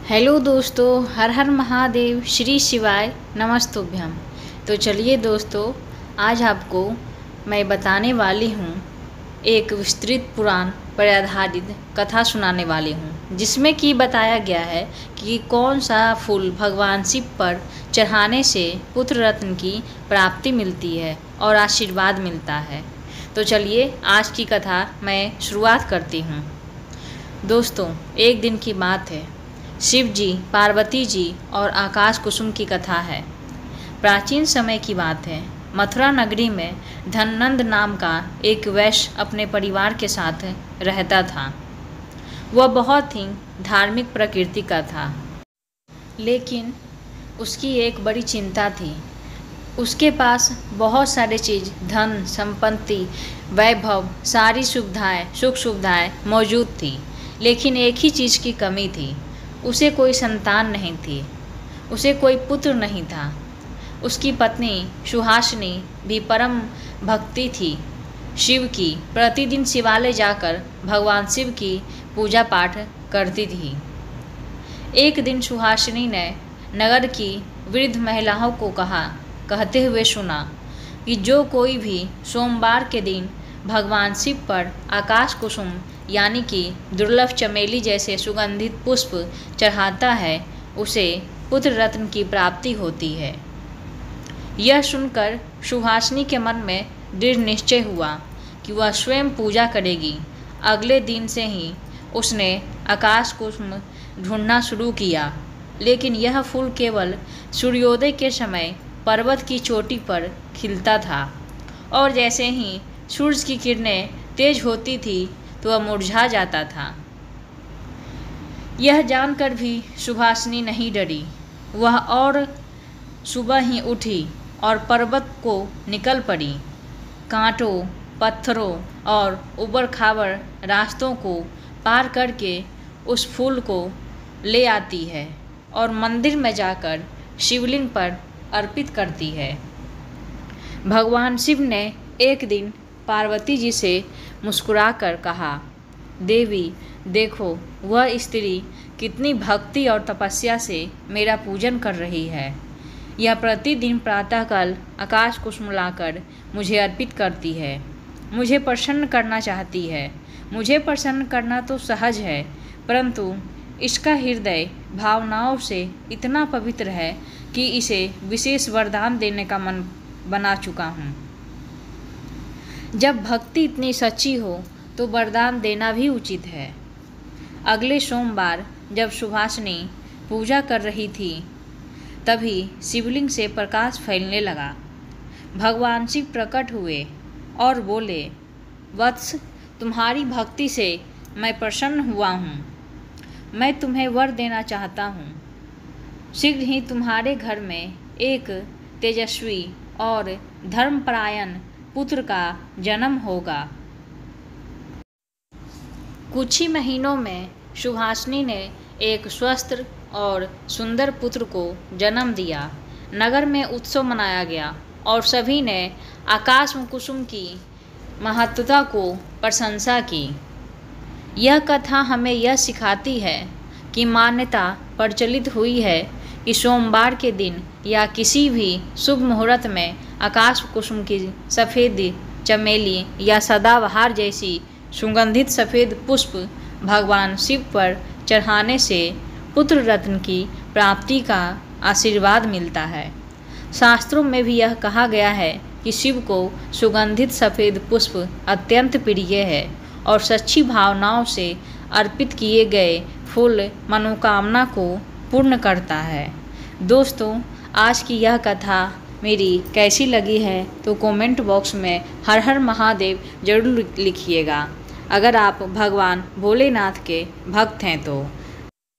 Hello दोस्तों, हर हर महादेव, श्री शिवाय, नमस्तुभ्यम। तो चलिए दोस्तों, आज आपको मैं बताने वाली हूँ, एक विस्तृत पुराण पर आधारित कथा सुनाने वाली हूँ, जिसमें कि बताया गया है कि कौन सा फूल भगवान शिव पर चढ़ाने से पुत्र रत्न की प्राप्ति मिलती है और आशीर्वाद मिलता है। तो चलिए आज की कथा मैं शुरुआत करती हूँ। दोस्तों, एक दिन की बात है। शिव जी, पार्वती जी और आकाश कुसुम की कथा है। प्राचीन समय की बात है। मथुरा नगरी में धननंद नाम का एक वैश्य अपने परिवार के साथ रहता था। वह बहुत ही धार्मिक प्रकृति का था, लेकिन उसकी एक बड़ी चिंता थी। उसके पास बहुत सारे चीज़, धन संपत्ति, वैभव, सारी सुविधाएं, सुख सुविधाएं मौजूद थी, लेकिन एक ही चीज़ की कमी थी। उसे कोई संतान नहीं थी, उसे कोई पुत्र नहीं था। उसकी पत्नी सुहासिनी भी परम भक्ति थी शिव की। प्रतिदिन शिवालय जाकर भगवान शिव की पूजा पाठ करती थी। एक दिन सुहासिनी ने नगर की वृद्ध महिलाओं को कहते हुए सुना कि जो कोई भी सोमवार के दिन भगवान शिव पर आकाश कुसुम यानी कि दुर्लभ चमेली जैसे सुगंधित पुष्प चढ़ाता है, उसे पुत्र रत्न की प्राप्ति होती है। यह सुनकर सुहासिनी के मन में दृढ़ निश्चय हुआ कि वह स्वयं पूजा करेगी। अगले दिन से ही उसने आकाश कुसुम ढूंढना शुरू किया, लेकिन यह फूल केवल सूर्योदय के समय पर्वत की चोटी पर खिलता था, और जैसे ही सूरज की किरणें तेज होती थी तो वह मुरझा जाता था। यह जानकर भी सुहासिनी नहीं डरी। वह और सुबह ही उठी और पर्वत को निकल पड़ी। कांटों, पत्थरों और उबड़ खाबड़ रास्तों को पार करके उस फूल को ले आती है और मंदिर में जाकर शिवलिंग पर अर्पित करती है। भगवान शिव ने एक दिन पार्वती जी से मुस्कुराकर कहा, देवी देखो, वह स्त्री कितनी भक्ति और तपस्या से मेरा पूजन कर रही है। यह प्रतिदिन प्रातःकाल आकाश कुसुम लाकर मुझे अर्पित करती है। मुझे प्रसन्न करना चाहती है। मुझे प्रसन्न करना तो सहज है, परंतु इसका हृदय भावनाओं से इतना पवित्र है कि इसे विशेष वरदान देने का मन बना चुका हूँ। जब भक्ति इतनी सच्ची हो तो वरदान देना भी उचित है। अगले सोमवार जब सुहासिनी पूजा कर रही थी, तभी शिवलिंग से प्रकाश फैलने लगा। भगवान शिव प्रकट हुए और बोले, वत्स, तुम्हारी भक्ति से मैं प्रसन्न हुआ हूँ। मैं तुम्हें वर देना चाहता हूँ। शीघ्र ही तुम्हारे घर में एक तेजस्वी और धर्मपरायण पुत्र का जन्म होगा। कुछ ही महीनों में सुहासिनी ने एक स्वस्थ और सुंदर पुत्र को जन्म दिया। नगर में उत्सव मनाया गया और सभी ने आकाश कुसुम की महत्वता को प्रशंसा की। यह कथा हमें यह सिखाती है कि मान्यता प्रचलित हुई है कि सोमवार के दिन या किसी भी शुभ मुहूर्त में आकाश कुसुम की सफ़ेद चमेली या सदाबहार जैसी सुगंधित सफ़ेद पुष्प भगवान शिव पर चढ़ाने से पुत्र रत्न की प्राप्ति का आशीर्वाद मिलता है। शास्त्रों में भी यह कहा गया है कि शिव को सुगंधित सफ़ेद पुष्प अत्यंत प्रिय है और सच्ची भावनाओं से अर्पित किए गए फूल मनोकामना को पूर्ण करता है। दोस्तों, आज की यह कथा मेरी कैसी लगी है तो कमेंट बॉक्स में हर हर महादेव जरूर लिखिएगा, अगर आप भगवान भोलेनाथ के भक्त हैं तो।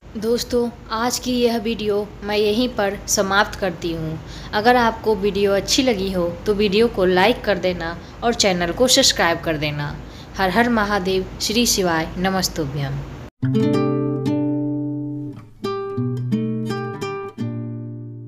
दोस्तों, आज की यह वीडियो मैं यहीं पर समाप्त करती हूँ। अगर आपको वीडियो अच्छी लगी हो तो वीडियो को लाइक कर देना और चैनल को सब्सक्राइब कर देना। हर हर महादेव, श्री शिवाय, नमस्तुभ्यम।